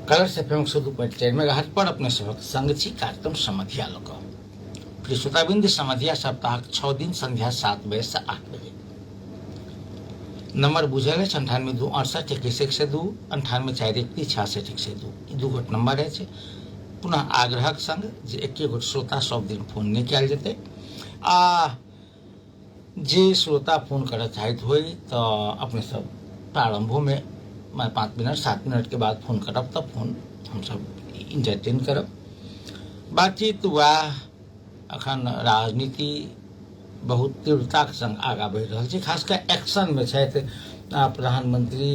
Colours FM 102.4 megahertz पर अपने सभक संग छी कार्यक्रम समधिया लोक प्रिय श्रोताबिंद समधिया सप्ताह 6 दिन संध्या 7 बजे से 8 बजे नंबर बुझल है 98 2 68 21 102 98 4 31 66 102 ई दू गोट नंबर है पुनः आग्रहक संग जे एक गोट श्रोता सब दिन फोन नहीं कल जेते आ जे श्रोता फोन कर चाहत हो तो अपने सब प्रारंभों में 5 मिनट 7 मिनट के बाद फोन करब तब फोन हम सब इंटरटेन करब बातचीत वह अखन राजनीति बहुत तीव्रता के संग आगा बढ़ रहा है खासकर एक्शन में छथि प्रधानमंत्री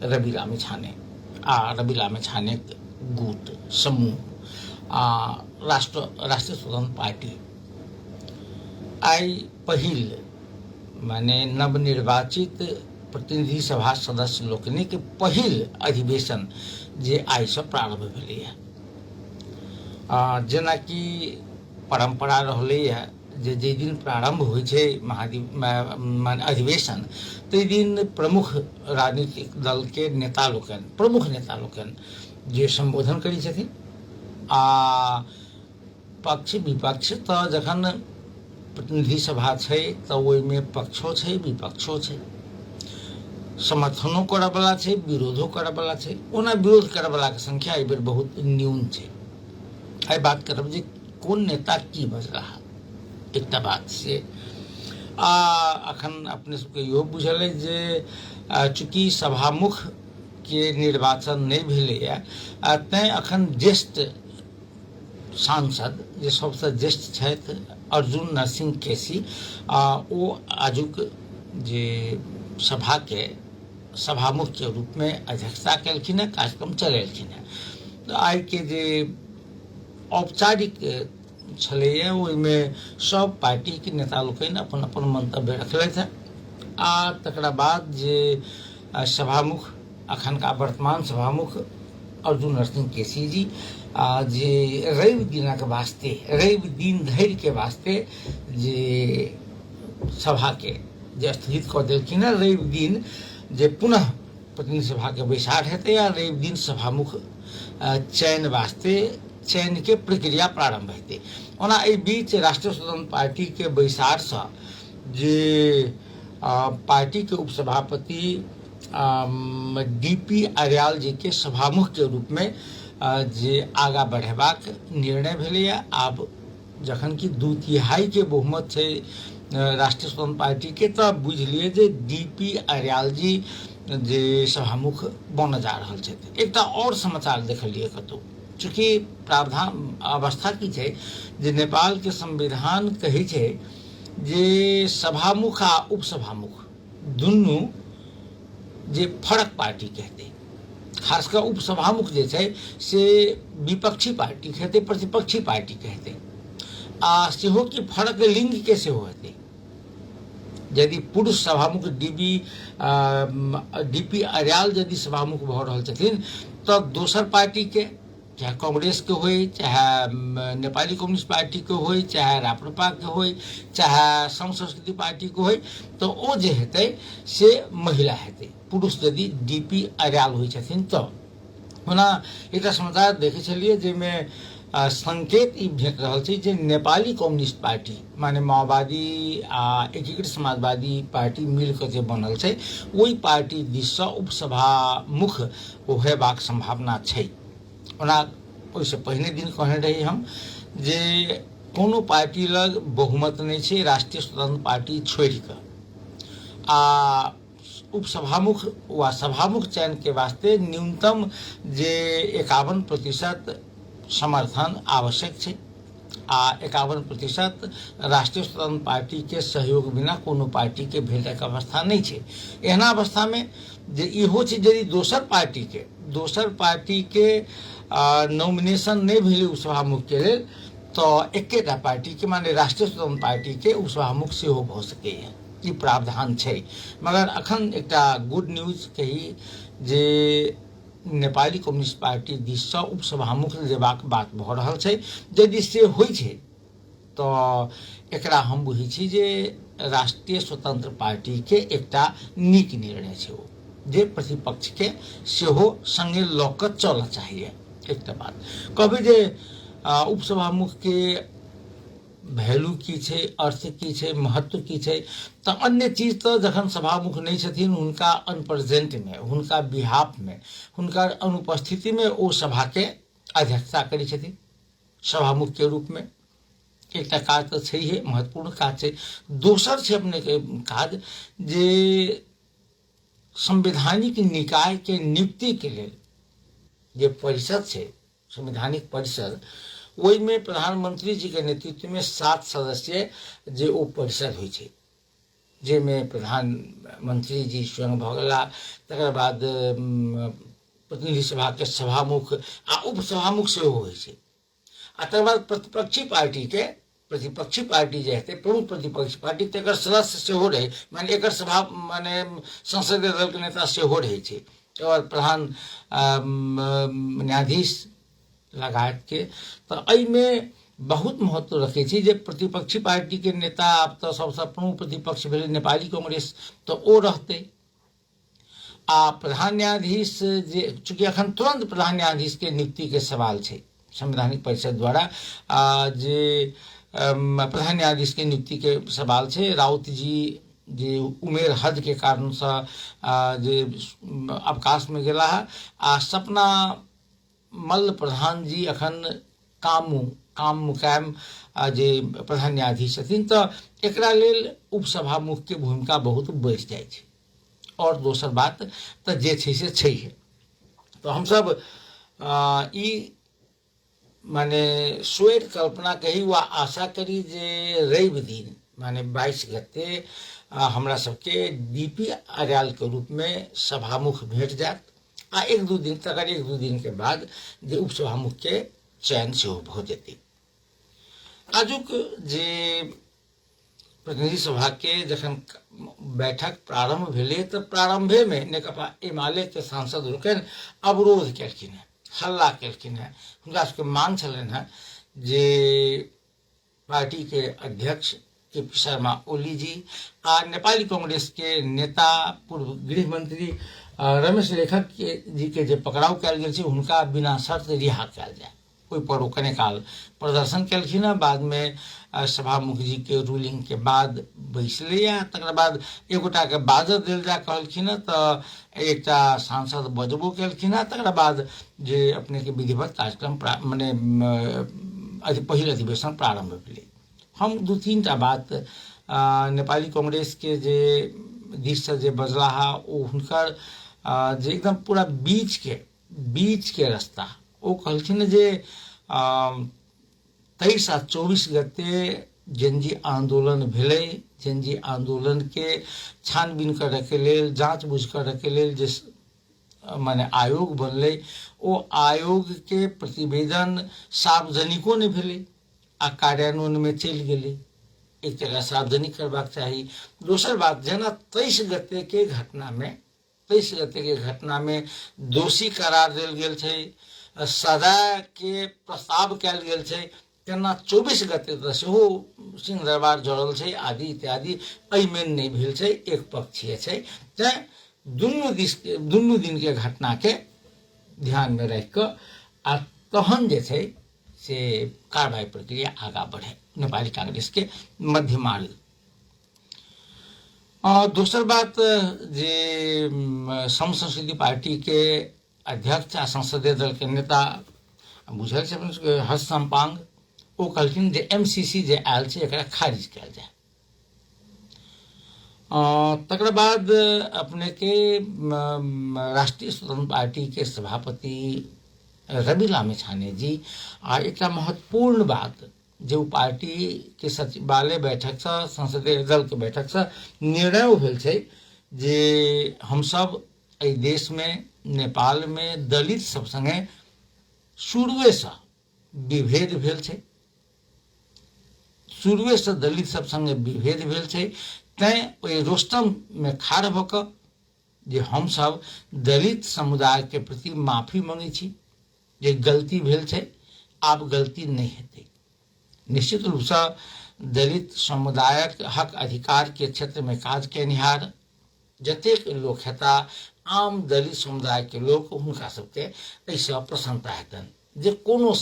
रवि लामिछाने रवि लामिछाने गुट समूह राष्ट्रीय स्वतंत्र पार्टी आई पहिल माने नवनिर्वाचित प्रतिनिधि सभा सदस्य लोकनि के पहिल अधिवेशन जे आई से प्रारंभ भेलैया जेना कि परंपरा रहलै है जे दिन प्रारंभ होइ छै अधिवेशन ते दिन प्रमुख राजनीतिक दल के नेता लोकन प्रमुख नेता लोकन जे संबोधन करै छथिन पक्ष विपक्ष तो जखन प्रतिनिधि सभा छै तो ओहि में पक्षो छै विपक्षो छै समर्थनो करय वाला छै विरोधो करय वाला छै ओना विरोध करय वाला के संख्या एहि बेर बहुत न्यून छै आई बात करब जे कोन नेता की बज रहा एकटा बात से अखन अपने सबके इहो बुझल है जे चूंकि सभामुख के निर्वाचन नहीं भेलैया तैं अखन ज्येष्ठ सांसद जे सबसे ज्येष्ठ छथि अर्जुन नरसिंह केसी ओ आजुक जे सभा के सभामुख के रूप में अध्यक्षता कलखिन है कार्यक्रम चलेलखिन है तो आई के जे औपचारिक छलैया ओहिमे सब पार्टी के नेता लोकनि अपन अपन मंतव्य रखलथि है तकरा बाद जे सभामुख अखन का वर्तमान सभामुख अर्जुन नरसिंह केसी जी जे रवि दिनक वास्ते रवि दिन धरि के वास्ते जे सभा के जे स्थगित कऽ देलखिन है रवि दिन जे पुनः प्रतिनिधि सभा के बैसार हेतै या रवि दिन सभामुख चयन वास्ते चयन के प्रक्रिया प्रारंभ हेतै ओना एहि बीच राष्ट्रीय स्वतंत्र पार्टी के बैसार से जे पार्टी के उपसभापति डीपी आर्याल जी के सभामुख के रूप में जे आगा बढ़ेबाक निर्णय भेलैया आब जखन कि 2/3 के बहुमत छै राष्ट्रीय स्वतंत्र पार्टी के तो बुझलिए जे डीपी आर्याल जी जे सभामुख बन जा रहल छथि एकटा और समाचार देखलिए कतौ चूँकि प्रावधान अवस्था की छै जे नेपाल के संविधान कहै छै जे सभामुख आ उपसभामुख दुनू जे फरक पार्टी कहते खासकर उपसभामुख जे छै से विपक्षी पार्टी कहते प्रतिपक्षी पार्टी कहते सेहो कि फरक लिंग के सेहो हेतै यदि पुरुष सभामुख डीपी आर्याल यदि सभामुख भऽ रहल छथिन तो दोसर पार्टी के चाहे कांग्रेस के होय चाहे नेपाली कम्युनिस्ट पार्टी के होय चाहे राप्रपा के होय चाहे सम संस्कृति पार्टी के होय तो ओ जे हेतै से महिला हेतै पुरुष यदि डीपी आर्याल होय छथिन तो ओना एकटा समाचार देखे छलिए जेमे संकेत ई भेट रहल छै जे नेपाली कम्युनिस्ट पार्टी माने माओवादी आ एकीकृत समाजवादी पार्टी मिल के जे बनल छै ओहि पार्टी दिस सँ उपसभामुख होयबाक संभावना छै ओना ओहिसँ पहिने दिन कहने रही हम जे कोनो पार्टी लग बहुमत नहीं छै राष्ट्रीय स्वतंत्र पार्टी छोड़ के उपसभामुख व सभामुख चयन के वास्ते न्यूनतम जे 51% समर्थन आवश्यक छै 51% राष्ट्रीय स्वतंत्र पार्टी के सहयोग बिना कोनो पार्टी के भेटक अवस्था नहीं छै एहना अवस्था में जे इहो छै यदि दोसर पार्टी के नॉमिनेशन नहीं भेलै उपसभामुख के लेल तो एकेटा पार्टी के माने राष्ट्रीय स्वतंत्र पार्टी के उपसभामुख सेहो भऽ सकैए ई प्रावधान छै मगर अखन एकटा गुड न्यूज कही जे नेपाली कम्युनिस्ट पार्टी दिस सँ उपसभामुख देबाक बात भऽ रहल छै यदि से होइ छै तो एकरा हम बुझै छी जे राष्ट्रीय स्वतंत्र पार्टी के एकटा नीक निर्णय छै जे प्रतिपक्ष के सेहो संगे लऽ कऽ चलऽ चाहिए। एकटा बात कहबै जे उपसभामुख के वैल्यू की छै, अर्थ की छै, महत्व की छै, तऽ अन्य चीज तऽ जखन सभामुख नहीं छथिन हुनका अनप्रेजेंट में, हुनका बिहाफ में, हुनका अनुपस्थिति में ओ सभा के अध्यक्षता करै छथिन सभामुख के रूप में। एकटा काज तऽ छैहे, महत्वपूर्ण काज छै। दोसर छै अपने के काज जे संवैधानिक निकाय के नियुक्ति के लेल जे परिषद छै, संवैधानिक परिषद, ओहि में प्रधानमंत्री जी के नेतृत्व में 7 सदस्य जे ओ परिषद होइ छै, जेमे प्रधानमंत्री जी स्वयं भऽ गेला, तकर बाद प्रतिनिधि सभा के सभामुख आ उपसभामुख सेहो होइ छै, आ तकर बाद प्रतिपक्षी पार्टी जे हेतै, प्रमुख प्रतिपक्षी पार्टी तकर सदस्य सेहो रहे, माने एकर सभा माने संसदीय दल के नेता सेहो रहे छै, और प्रधान न्यायाधीश लगायत के। तऽ एहिमे बहुत महत्व रखे छै जे प्रतिपक्षी पार्टी के नेता, आब तऽ सबसे प्रमुख प्रतिपक्ष भेलै नेपाली कांग्रेस, तऽ ओ रहतै। आ प्रधान न्यायाधीश जे, चूंकि अखन तुरंत प्रधान न्यायाधीश के नियुक्ति के सवाल छै संवैधानिक परिषद द्वारा, जे प्रधान न्यायाधीश के नियुक्ति के सवाल छै। राउत जी जे उमेर हद के कारण से जे अवकाश में गेला है, आ सपना मल्ल प्रधान जी अखन काम मुकायम जे प्रधान न्यायाधीश छथिन, तऽ एकरा लेल उपसभामुख के भूमिका बहुत बढ़ि जाइ छै। और दोसर बात तऽ जे छै से छैहे। तो हम सब ई माने स्वेर कल्पना कही वा आशा करी जे रवि दिन माने 22 गते हमरा सबके डीपी आर्याल के रूप में सभामुख भेट जात, आ एक दू दिन के बाद जे उपसभामुख के चयन सेहो भऽ जेतै। आजुक जे प्रतिनिधि सभा के जखन बैठक प्रारंभ भेलै, तऽ प्रारंभे में नेकपा एमाले के सांसद लोकनि अवरोध केलखिन है, हल्ला केलखिन है। हुनका सबके मांग छलनि है जे पार्टी के अध्यक्ष के पी शर्मा ओली जी आ नेपाली कांग्रेस के नेता पूर्व गृह मंत्री रमेश लेखक जी के जे पकड़ाव कयल गेल छै, हुनका बिना शर्त रिहा कयल जाय। ओहि पर ओ कने काल प्रदर्शन केलखिन है। बाद में सभामुख जी के रूलिंग के बाद बैसले, तकर बाद एगोटा के बाजर देल जा कहलखिन है, तऽ एकटा सांसद बजबो केलखिन है। तकर बाद जे अपने के विधिवत कार्यक्रम माने पहिल अधिवेशन प्रारंभ भेलै। हम 2-3 टा बात नेपाली कांग्रेस के जे दिश से जे बजला है, ओ हुनकर जे एकदम पूरा बीच के रास्ता, ओ कहलखिन जे 23 आ 24 गते जेनजी आंदोलन भेलै, जेनजी आंदोलन के छानबीन करय के लेल, जांच बूझ करय के लेल जे माने आयोग बनलै, ओ आयोग के प्रतिवेदन सार्वजनिको नहि भेलै आ कार्यान्वयन में चलि गेलै। एक तरह सार्वजनिक करबाक चाही। दोसर बात, जेना 23 गते के घटना में दोषी करार देल गेल छै, सजा के प्रस्ताव कयल गेल छै, तेना 24 गते तऽ सेहो सिंह दरबार जड़ल छै आदि इत्यादि, एहिमे नहि भेल छै, एक पक्षीय छै। तैं दुनू दिन के घटना के ध्यान में राखि कऽ आ तहन जे छै से कार्रवाई प्रक्रिया आगा बढ़े नेपाली कांग्रेस के मध्य मार्ग। दोसर बात जे सम संस्कृति पार्टी के अध्यक्ष आ संसदीय दल के नेता बुझल छै हर्ष सम्पांग, ओ कहलखिन जे एमसीसी जे आयल छै एकरा खारिज कयल जाय। तकर बाद अपने के राष्ट्रीय स्वतंत्र पार्टी के सभापति रवि लामिछाने जी आ एक महत्वपूर्ण बात जे पार्टी के सचिवालय बैठक से, संसदीय दल के बैठक से निर्णय भेल छै जे हम सब एहि देश में, नेपाल में दलित सब संगे शुरुए से विभेद भेल छै, शुरुए से दलित सब संगे विभेद भेल छै। तैं ओहि रोस्टम में खाड़ भऽ कऽ जे हम सब दलित समुदाय के प्रति माफी मांगै छी, जे गलती भेल छै, आब गलती नहीं हेतै। निश्चित रूप से दलित समुदायक हक अधिकार के क्षेत्र में काज केनिहार जतेक लोक हेता आम दलित समुदाय के लोग हुनका सबके एहिसँ प्रसन्नता हेतनि जे कोनो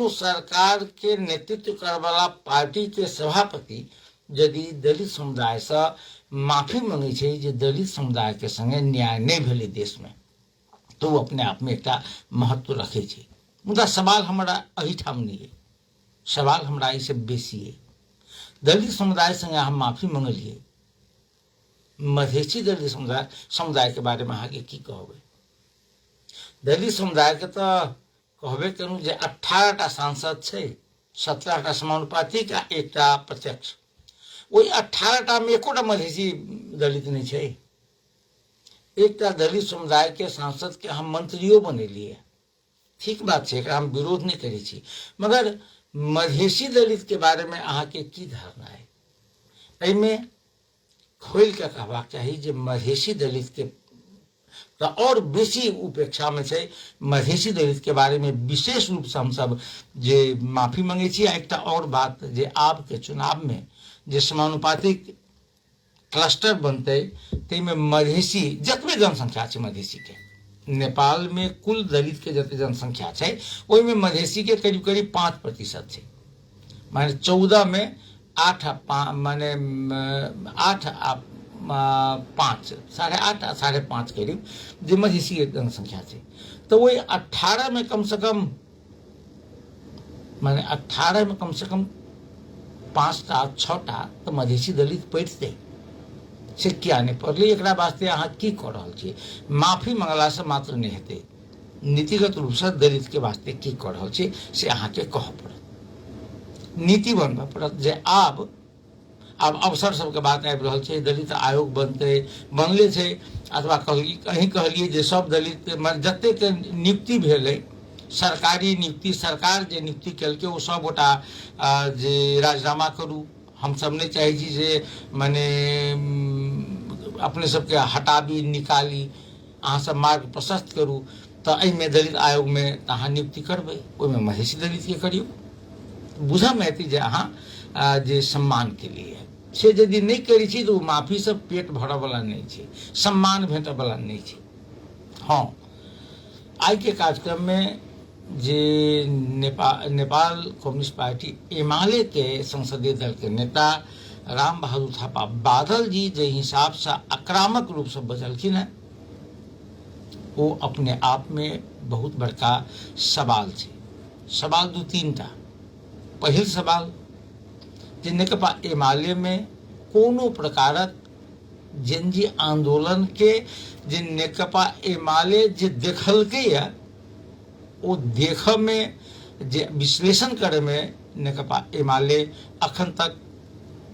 सरकार के नेतृत्व करवाला पार्टी के सभापति यदि दलित समुदाय से माफी मांगे छै जे दलित समुदाय के संगे न्याय नहीं भेलै देश में, तो वो अपने आप में एक महत्व रखे छै। मुदा सवाल हमारा अहिठाम नहीं है, सवाल हमारा इससे बेसी है। दलित समुदाय संगे हम माफी मांगलिए, मधेसी दलित समुदाय के बारे में आगे की कहबे? दलित समुदाय के तो कहबे करूँ जे 18टा सांसद छै, 17टा समानुपातिक आ 1टा प्रत्यक्ष। वही 18टा में एकोटा मधेसी दलित नहीं छै। एकटा दलित समुदाय के सांसद के हम मंत्रियों बनेलिए, ठीक बात है, हम विरोध नहीं करी छी, मगर मधेसी दलित के बारे में अहाँ के की धारणा है? एहिमे खोल के कहबाक चाहिए जे मधेसी दलित के तो और बेसी उपेक्षा में छै। मधेसी दलित के बारे में विशेष रूप से हम सब जे माफी मांगे छी। एक और बात जे आब के चुनाव में जे समानुपातिक क्लस्टर बनते में मधेसी जतबे जनसंख्या है मधेसी के, नेपाल में कुल दलित के जते जनसंख्या है वही में मधेसी के करीब करीब 5% है। माने 14 में 8 माने 8 5 साढ़े 5 करीब जो मधेसी के जनसंख्या है। तो वही 18 में कम से कम माने 18 में कम से कम 5टा 6टा तो मधेसी दलित पड़ते से क्या नहीं पड़े। एक वास्ते अहाँ की कर रहा छे? माफी मंगला से मात्र नहीं हेते, नीतिगत रूप से दलित के वास्ते की कर रहा छे से अहाँ के कह पड़त, नीति बनबा पड़त। जे आब अवसर सबके बात आबि रहल छे, दलित आयोग बनले छे, अथवा कहीं कहलिए जे सब दलित जते के नियुक्ति भेलै सरकारी नियुक्ति, सरकार जे नियुक्ति केलकै ओ सब गोटा जे राजीनामा करू, हम सब नहीं चाहे छी जे माने अपने सबके हटाबी निकाली, अहाँ सब मार्ग प्रशस्त करू। तो एहिमे दलित आयोग में अहाँ नियुक्ति करबै, ओहिमे मधेसी दलित के करियौ, बुझमे एतै जे अहाँ जे सम्मान के लिए से यदि नहीं करी छी तो माफी से पेट भरऽ वाला नहीं छे, सम्मान भेटऽ वाला नहीं छे। हाँ, आई के कार्यक्रम में जे नेपाल कम्युनिस्ट पार्टी एमाले के संसदीय दल के नेता राम बहादुर थापा बादल जी जे हिसाब से आक्रामक रूप से बजलखिन है, वो अपने आप में बहुत बड़का सवाल छे। सवाल 2-3टा। पहिल सवाल जे नेकपा एमाले में कोनो प्रकारक जेनजी आंदोलन के जे नेकपा एमाले जे देखलकै है वो देख में जे विश्लेषण करे में नेकपा एमाले अखन तक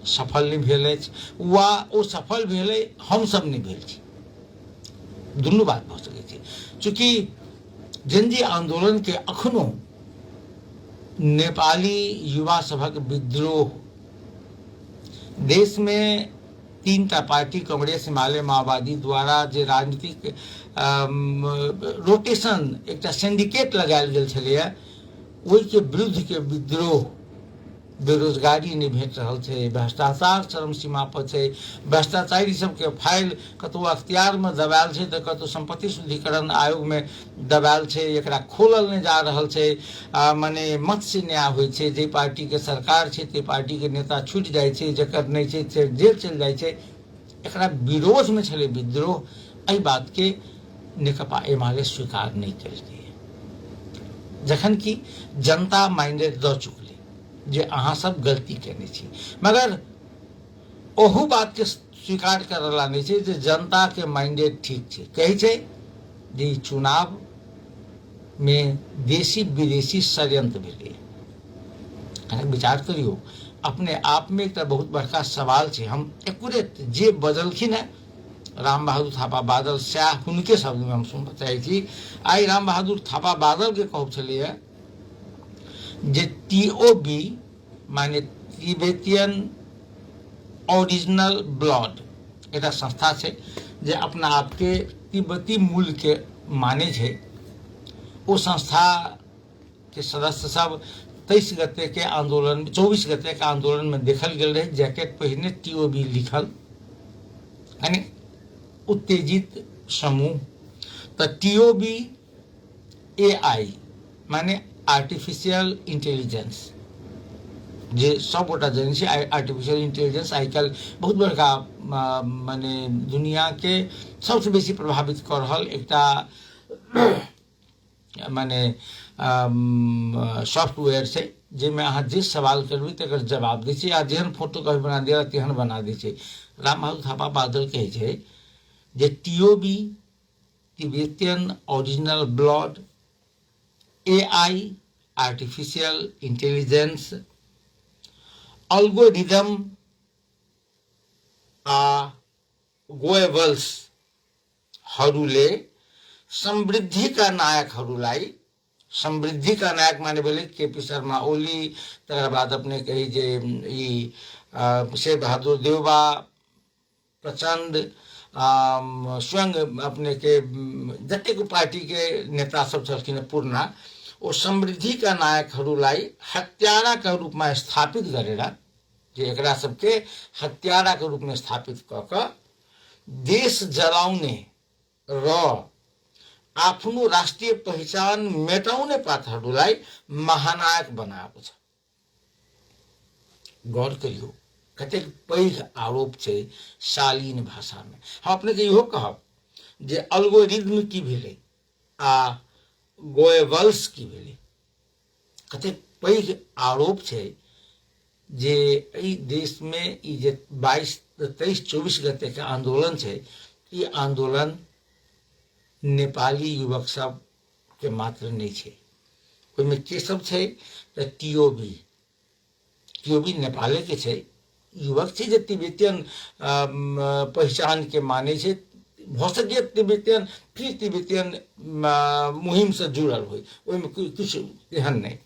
सफल नहीं भेल अछि, वा ओ सफल भेलै हम सब नहीं भेल छी। दुनू बात भऽ सकै छै, चूँकि जेनजी आंदोलन के अखनो नेपाली युवा सभक विद्रोह, देश में 3टा पार्टी कांग्रेस हिमालय माओवादी द्वारा जे राजनीतिक रोटेशन एक सिंडिकेट लगायल गेल छलैया, ओहि के विरुद्ध के विद्रोह, बेरोजगारी नहीं भेट रहल छै, भ्रष्टाचार चरम सीमा पर छै, भ्रष्टाचारी सबके फाइल कतौ अख्तियार में दबायल छै तो कतौ संपत्ति शुद्धिकरण आयोग में दबायल छै, एकरा खोलल नहीं जा रहल छै। माने मत से न्याय होइ छै, जे पार्टी के सरकार छै ते पार्टी के नेता छूट जाय छै, जकर नहीं छै से जेल चल जाय छै। एकरा विरोध में छलै विद्रोह, एहि बात के नेकपा एमाले स्वीकार नहीं केलकै, जखन कि जनता माइंडेड दऽ चुकलै जे अहाँ सब गलती केने छी, मगर ओहू बात के स्वीकार करला नहीं छै जे जनता के माइंडेड ठीक छै। कहै छै जे चुनाव में देशी विदेशी षड्यंत्र भेलै। विचार करियो, अपने आप में एक बहुत बड़का सवाल छै। हम एक्यूरेट जे बदलखिन है राम बहादुर थापा बादल, सएह हुनके शब्द में हम सुनना चाहै छी। आई राम बहादुर थापा बादल के कहब छलैया जे TOB माने तिब्बतियन ओरिजिनल ब्लड एक संस्था है जे अपना आप के तिब्बती मूल के माने छै। वो संस्था के सदस्य सब 23 गते के आंदोलन 24 गते के आंदोलन में देखल गेल रहे, जैकेट पहने TOB लिखल, यानी उत्तेजित समूह। तो TOB AI माने आर्टिफिशियल इंटेलिजेंस, जे सब गोटा जन छै आर्टिफिशियल इंटेलिजेंस आइ काल्हि बहुत बड़का माने दुनिया के सबसे बेसी प्रभावित कर रहल एकटा माने सॉफ्टवेयर छै, जाहिमे अहाँ जे सवाल करबै तकर जवाब दै छै, आ जेहन फोटो कभी बना दिया तेहन बना दै छै। राम बहादुर थापा बादल कहै छै जे TOB Tibetan original blood, AI artificial intelligence, algorithm Goebbels हरूले समृद्धिका नायकहरूलाई, समृद्धिका नायक माने बोले KP शर्मा ओली, तकर बाद अपने कही जे ई शेर बहादुर देवबा, प्रचंड, स्वयं अपने के जतेक पार्टी के नेता सब छलखिन पूर्णा, ओ समृद्धिका नायकहरूलाई हत्याराका रूपमा स्थापित गरेर, जे एकरा सबके हत्याराका रूपमा स्थापित क क देश जलाउने र आफ्नो राष्ट्रिय पहिचान मेटाउने पात्रहरूलाई महानायक बनाएको छ। गौर करियो कतेक पैघ आरोप छै शालीन भाषामे। हम अपने के इहो कहब जे अल्गोरिदम की भेलै आ गोएबल्स की भेलै, कतेक पैघ आरोप छै जे एहि देशमे ई जे 22, 23, 24 गते के आंदोलन छै, ई आंदोलन नेपाली युवक सब के मात्र नहीं छै। ओहिमे के सब छै तऽ TOB नेपाले के छै, युवक छै जे तिब्बतियन पहचान के माने छै, भ सके तिब्बतियन फिर तिब्बतियन मुहिम से जुड़ल हो, ओहिमे कुछ एहन नहीं।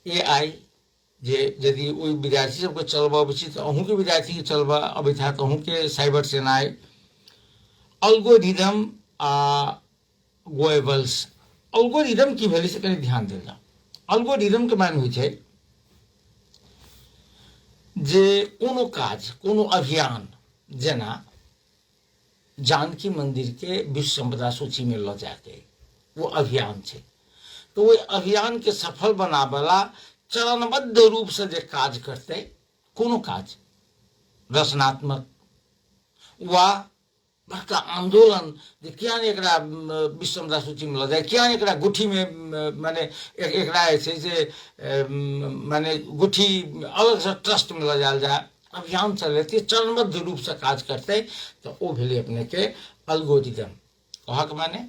AI जे यदि ओहि विद्यार्थी सबके चलबा अबै छै तऽ अहूँके विद्यार्थी के चलबा अबैत हैत, अहूँके cyber shehnai. Algorithm Goebbels, algorithm की भेलै से कनि ध्यान देल जाउ। अल्गोरिदम के माने होइ छै जे कोनो काज, कोनो अभियान, जेना जानकी मंदिर के विश्व संपदा सूची में ल जाके वो अभियान छै, तो वो अभियान के सफल बनाबला चरणबद्ध रूप से जे काज करते, कोनो काज रचनात्मक वा बड़का आंदोलन, जे किया नहीं एकरा विश्व संपदा सूची में ल जाए, किया नहीं एकरा गुठी में माने एकरा से माने गुठी अलग से ट्रस्ट में ल जाल जाए, अभियान चलते चरणबद्ध रूप से काज करते, तो वो भेले अपने के अल्गोरिदम। कहक माने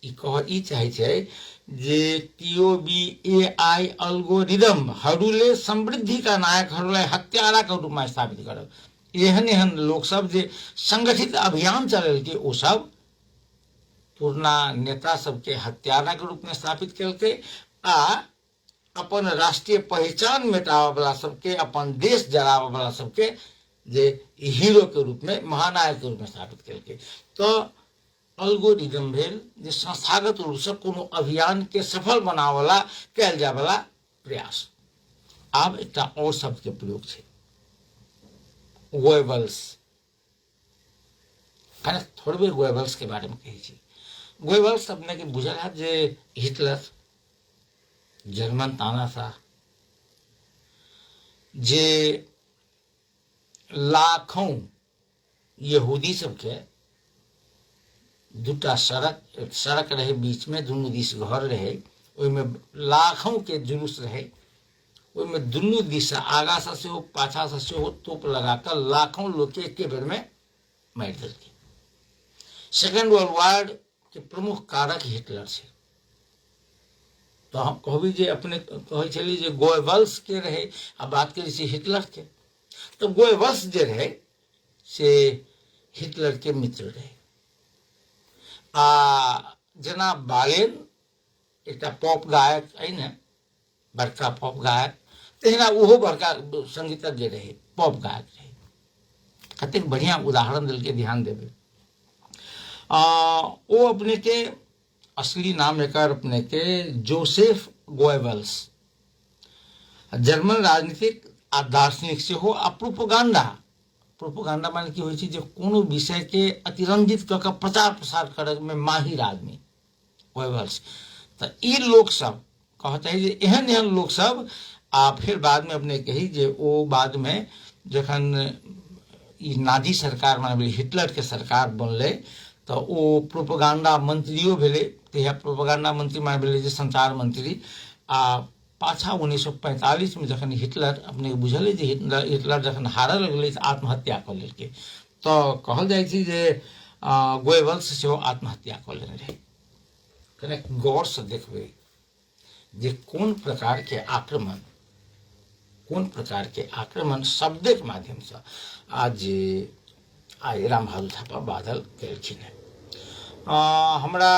ई चाहे छै जे TOB AI अल्गोरिदम हरूले समृद्धिका नायकहरूलाई हत्याराका रूपमा स्थापित करब। एहन एहन लोग सब जे संगठित अभियान चलेलकै, ओ सब पूर्णा नेता सबके हत्यारा के रूप में स्थापित केलकै आ अपन राष्ट्रीय पहचान मेटाबे वाला सबके, अपन देश जराबे वाला सबके जे हीरो के रूप में, महानायक के रूप में स्थापित केलकै। तो अल्गोरिदम भेल जे संस्थागत रूप से कोनो अभियान के सफल बनावला कैल जाय वाला प्रयास। आब एकटा और शब्द के प्रयोग छै, गोएबल्स। थोड़े गोएबल्स के बारे में कही छी। गोएबल्स अपने के बुझल है जे हिटलर, जर्मन तानाशाह, जे लाखों यहूदी सबके दूटा सड़क रहे बीच में, दुनू दिस घर रहे, ओहिमे लाखों के जुलूस रहे, ओहिमे दुनू दिस आगा से सेहो पाछा से सेहो तोप लगाकर लाखों लोग के एके बेर में मारि देलकै। सेकेंड वर्ल्ड वार के प्रमुख कारक हिटलर छै। तो हम कहबी जे अपने कहै छली जे गोएबल्स के रहे, आ बात करी से हिटलर के, तो गोएबल्स जे रहे से हिटलर के मित्र रहे। जेना बालेन एक पॉप गायक है ने, बड़का पॉप गायक, तहिना ओहो बड़का संगीतज्ञ रहे, पॉप गायक रहे। कतेक बढ़िया उदाहरण दिल के ध्यान देवे। वो अपने के असली नाम एक अपने के जोसेफ गोएबल्स, जर्मन राजनीतिक आ दार्शनिक से हो, आ प्रोपोगंडा माने की होइ छै जे कोनो विषय के अतिरंजित क के प्रचार प्रसार करे में माहिर आदमी वेबल्स। तो ई लोग सब कहते हैं जे एहन एहन लोग सब आ फिर बाद में अपने कही जे ओ बाद में जखन ई नाजी सरकार माने हिटलर के सरकार बनले तो ओ प्रोपोगंडा मंत्रियों भेले। तहिया प्रोपोगंडा मंत्री माने भेले जे संचार मंत्री। आ पाछा 1945 में जखन हिटलर अपने बुझल जे हिटलर जखन हारऽ लगले आत्महत्या कर लेलकै तो कहल जाइ छै जे गोएबल्स सेहो आत्महत्या कर लेने रहे। कने गौर से देखबे जे कोन प्रकार के आक्रमण शब्द के माध्यम से आज आइ राम बहादुर थापा बादल केलखिन है। हमरा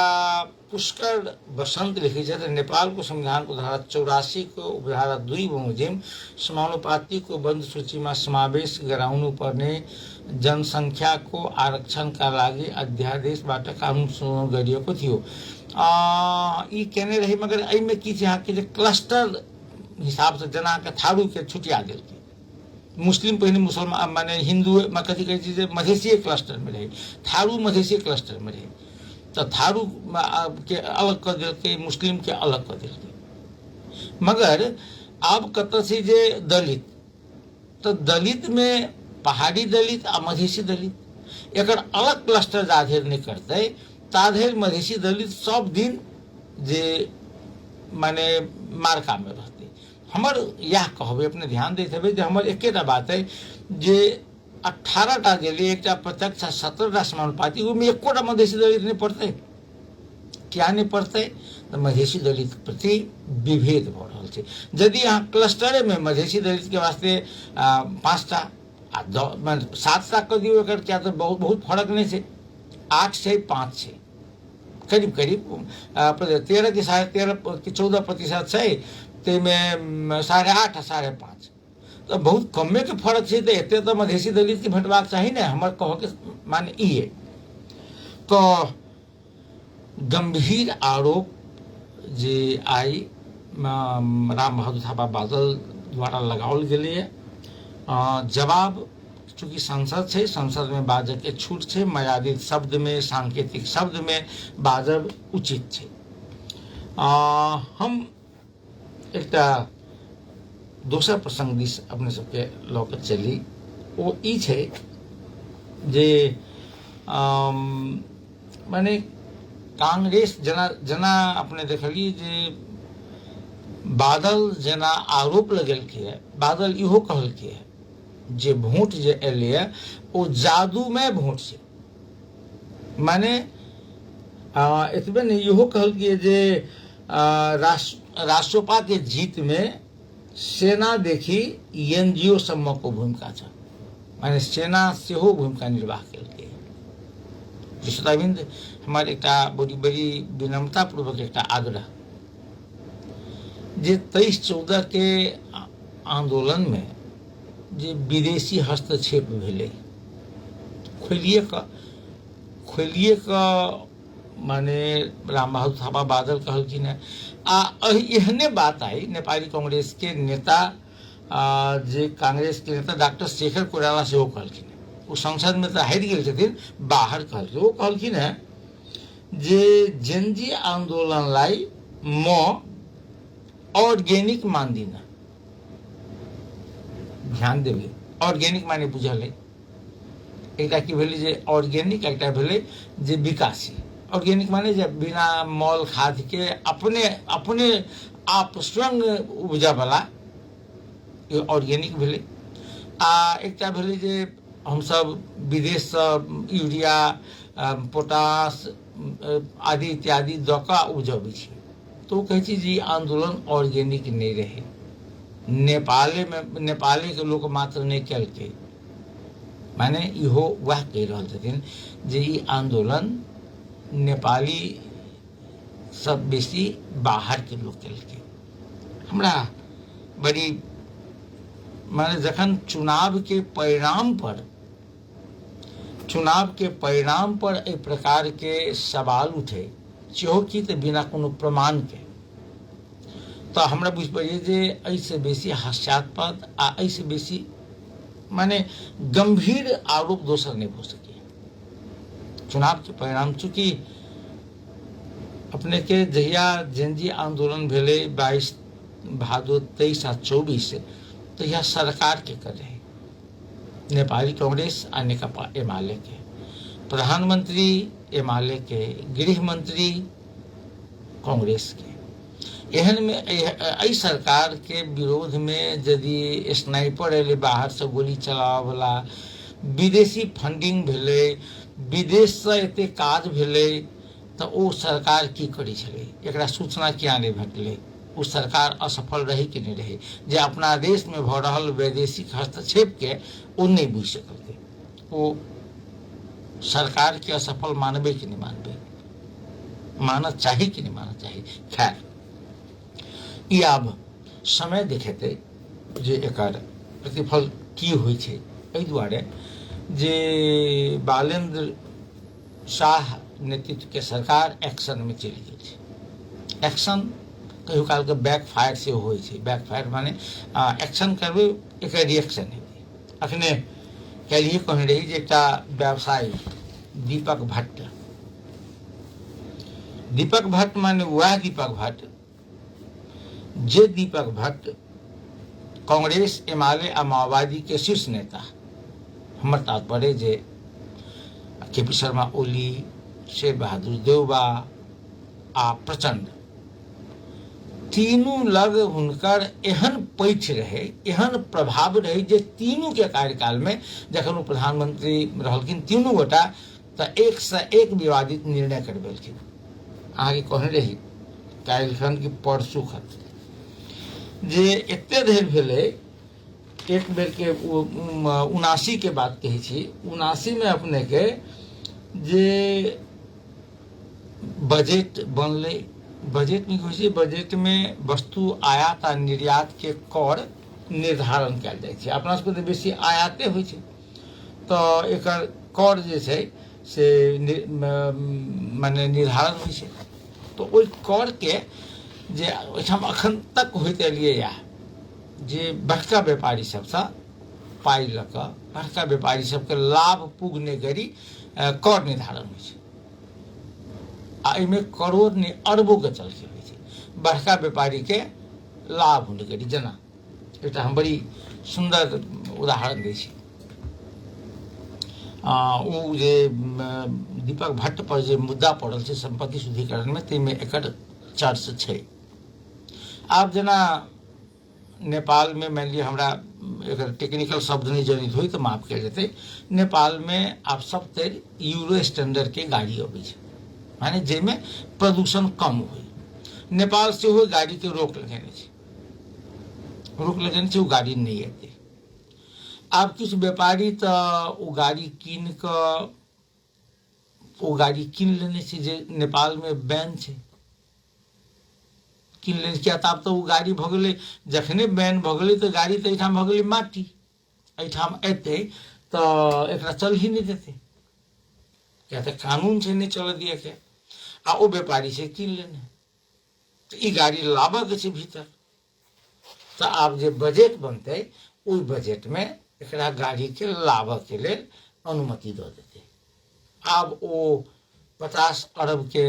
पुष्कर बसंत लिखी है नेपाल को संविधान को धारा 84 को उपधारा 2 बमोजिम समानुपाती को बंद सूची में समावेश गराउनु पर्ने जनसंख्या को आरक्षण का लागि अध्यादेशबाट कानून सुनाउन गरिएको थियो। ई केने रही मगर एहिमे की छै अहाँके जे क्लस्टर हिसाब से जना के थारू के छुटिया देलकै। मुस्लिम पहिने मुसलमान माने हिंदू कथी कहै छै जे मधेसीय क्लस्टर में रहे, थारू मधेसीय क्लस्टर में रहे तो थारू के अलग कर दिलकै, मुस्लिम के अलग कर दिलकै। मगर अब कत से जे दलित तो दलित में पहाड़ी दलित आ मधेसी दलित एकर अलग क्लस्टर जाधेर नहीं करते ताधेर मधेसी दलित सब दिन जे माने मार्का में रहते। हमर यह कहबे अपने ध्यान देते हुए हमर एकेटा बात है जे 18टा जिले एक प्रत्यक्ष 17टा समानुपाती में एकोटा मधेसी दलित नहीं पड़ते। क्या नहीं पड़ते तो मधेसी दलित प्रति विभेद भ रहा है। यदि यहाँ क्लस्टरे में मधेसी दलित के वास्ते 5टा 7टा कर दियो एकर क्या तो बहुत फर्क नहीं है। 8 से 5 से करीब 13 की 13.5 की 14% है ते में 8.5 5.5 तो बहुत कमे के फर्क है। तो एते तो मधेसी दलित के भेटबाक चाहिए ना। हमर कह के माने ई है तो गंभीर आरोप जे आई राम बहादुर थापा बादल द्वारा लगाओल गेले जवाब चूंकि संसद है, संसद में बाजब के छूट है, मर्यादित शब्द में सांकेतिक शब्द में बाजब उचित है। हम एक दोसर प्रसंग दिस अपने सबके लऽ के चली ओ ई छै जे माने कांग्रेस जना अपने देखलिए जे बादल जना आरोप लगेलकै है। बादल इहो कहलकै है जे वोट जे एले ओ जादू में वोट छै। माने एतबे नहीं इहो कहलकै जे राष्ट्रपा के जीत में सेना देखी एनजीओ सम्म को भूमिका छ। माने सेना सेहो भूमिका निर्वाह केलकै। विश्वविंद हमारे एक बड़ी विनम्रता पूर्वक एक आग्रह जे 23-14 के आंदोलन में जे विदेशी हस्तक्षेप भेले खोलिए का माने राम बहादुर थापा बादल कहलखिन है। एहने बात आई नेपाली कांग्रेस के नेता जे कांग्रेस के नेता डॉक्टर शेखर कोइराला सेहो कहलखिन है। वो संसद में तो हटि गेल छथिन, बाहर कहलखिन। वो कहलखिन है जे जनजी आंदोलन लाई म ऑर्गेनिक मान दीना। ध्यान देबे ऑर्गेनिक माने बुझल है एकटा की भेलै जे ऑर्गेनिक, एकटा भेलै जे विकासी। ऑर्गेनिक माने जे बिना मॉल खाद के अपने आप स्वयं उपजा वाला ये ऑर्गेनिक भेलै। आ एकटा भेलै जे हम सब विदेश से यूरिया पोटास आदि इत्यादि दऽ कऽ उपजबै छी। तो कहै छी जे आंदोलन ऑर्गेनिक नहीं रहे। नेपाले के लोग मात्र नहीं केलकै। माने इहो वह कह रहल छथिन जे ई आंदोलन नेपाली सब बेसी बाहर के लोग केलकै। हमरा बड़ी माने जखन चुनाव के परिणाम पर एक प्रकार के सवाल उठे सेहो की तो बिना कोनो प्रमाण के तो हमरा बुझ पड़िए जे ऐसे बेसी हास्यास्पद आ ऐसे बेसी माने गंभीर आरोप दोसर नहीं हो सके। चुनाव के परिणाम चूंकि अपने के जहिया जेनजी आंदोलन भेले 22 भादो 23 आ 24 तहिया सरकार के कर रहे नेपाली कांग्रेस आ नेकपा एमाले के, प्रधानमंत्री एमाले के, गृह मंत्री कांग्रेस के। एहन में एहि सरकार के विरोध में यदि स्नाइपर एले बाहर से गोली चलावे वाला, विदेशी फंडिंग भेले, विदेश से एते काज भेले, तो ओ सरकार की करी छले, एकरा सूचना किया नहीं भेटले? ओ सरकार असफल रही कि नहीं रही जे अपना देश में भ रहल वैदेशिक हस्तक्षेप के ओ नहीं बुझ सकते? ओ सरकार के असफल मानबे कि नहीं मानबे? मानना चाहिए कि नहीं मानना चाहिए? खैर ई आब समय देखेते जे एकर प्रतिफल की होइ छै। एहि दुआरे जे बालेंद्र शाह नेतृत्व के सरकार एक्शन में चलि गेल छै। एक्शन कहियो काल के बैकफायर से होइ छै। बैकफायर माने एक्शन करबे एकर रिएक्शन हेतै। अखने काल्हिए कहने रही जे एकटा व्यवसायी दीपक भट्ट माने वह दीपक भट्ट जे दीपक भट्ट कांग्रेस एमाले आ माओवादी के शीर्ष नेता। हमर तात्पर्य जे केपी शर्मा ओली, शेर बहादुर देउबा आ प्रचंड तीनू लग हुनकर एहन पैठ रहे, एहन प्रभाव रहे जे तीनू के कार्यकाल में जखन वो प्रधानमंत्री रहलखिन तीनू गोटा तऽ एक से एक विवादित निर्णय करबेलखिन। अहाँके कहने रही काल्हिखन कि परसू खन जे एते देर भेले, एक बेर के 79 के बात कहै छी, 79 में अपने के जे बजट बनले, बजट में होइ छै, बजट में वस्तु आयात आ निर्यात के कर निर्धारण कयल जाइ छै। अपना सबके तऽ बेसी आयाते होइ छै, तऽ एकर कर जे छै से माने निर्धारण होइ छै। तो ओहि कर के जे ओहिठाम अखन तक होइत एलियै या जे बड़का व्यापारी सबसँ पाइ लऽ कऽ बड़का व्यापारी सबके लाभ पुगने गरी कर निर्धारण होइ छै। आ एहिमे करोड़ ने अरबों के चलके होइ छै बड़का व्यापारी के लाभ होने गरी। जेना एकटा हम बड़ी सुंदर उदाहरण दै छी। ओ जे दीपक भट्ट पर जे मुद्दा पड़ल छै संपत्ति शुद्धिकरण में, ताहिमे एकर चर्च छै। आब जेना नेपाल में मान लिअ, हमरा एकर टेक्निकल शब्द नहीं जनित होई तो माफ कयल जेतै, नेपाल में आब सब तर यूरो स्टैंडर्ड के गाड़ी अबै छै, माने जाहिमे प्रदूषण कम होई। नेपाल से हो गाड़ी के रोक लगेने छै, वो गाड़ी नहीं एतै। आब किछु व्यापारी तऽ ओ गाड़ी कीन लेने छै जे नेपाल में बैन छै, कीन लेने। किया तऽ आब तऽ ओ गाड़ी भऽ गेलै, जखने बैन भऽ गेलै तऽ गाड़ी तऽ एहिठाम भऽ गेलै माटी, एहिठाम एतै तऽ एकरा चल ही नहीं देतै, किया तऽ कानून छै नहीं चलऽ दिए के। आ ओ व्यापारी से कीन लेने, तऽ ई गाड़ी लाबऽ के छै भीतर। तऽ आब जे बजट बनतै ओहि बजट में एकरा गाड़ी के लाबऽ के लेल अनुमति दऽ देतै। आब ओ 50 अरब के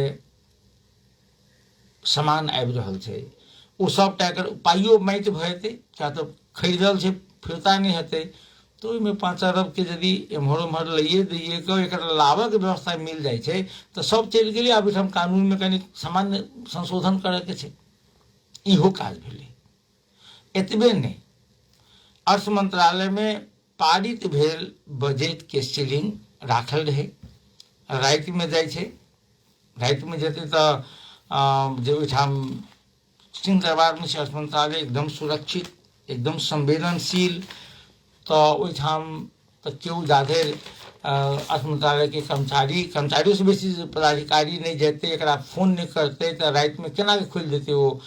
सामान आबि रहल छै, ओ सबटा एकर पाइयो माटि भऽ जेतै, किया तऽ खरीदल छै फिरता नहीं हेतै। तो ओहिमे 5 अरब के यदि एम्हर उम्हर लइए दैए के एकर लाभक व्यवस्था मिल जाइ छै तऽ सब चलि गेलै। आब एहिठाम कानून में कनि सामान्य संशोधन करऽ के छै, इहो काज भेलै। एतबे नहीं, अर्थ मंत्रालय में पारित भेल बजट के सीलिंग राखल रहे, राति में जाइ छै, राति में जेतै तऽ जे ओहिठाम सिंह दरबार में छै अर्थ मंत्रालय एकदम सुरक्षित, एकदम संवेदनशील। तऽ ओहिठाम तऽ केओ जाधे अर्थ मंत्रालय के कर्मचारियों से बेसी पदाधिकारी नहीं जेतै, एकरा फोन नहीं करतै तऽ राति में केना के खोलि देतै ओ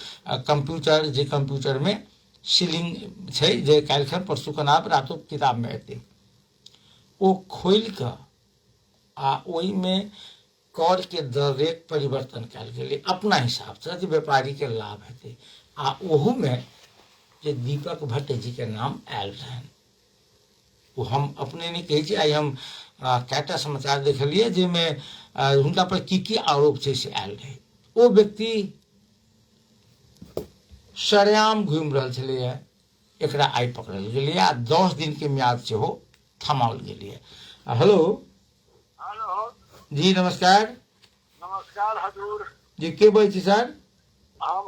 कंप्यूटर, जे कंप्यूटर में सीलिंग छै, जे काल्हिखन परसू खन आब रातो किताब में एतै। ओ खोलि कऽ आ ओहिमे कर के दर रेट परिवर्तन कयल गेलै अपना हिसाब से जे व्यापारी के लाभ हेतै। आ ओहू में जे दीपक भट्ट जी के नाम आयल रहनि, वो हम अपने नहीं कही आई हम कएटा समाचार देखलिए जाहिमे हुनका पर की आरोप छै से आयल रहे। वो व्यक्ति सरेआम घूमि रहल छलैए, एकरा आइ पकड़ल गेलै आ 10 दिन के म्याद सेहो थमाओल गेलै। हेलो हेलो जी नमस्कार। नमस्कार हजूर जी के बोलै छी सर? हम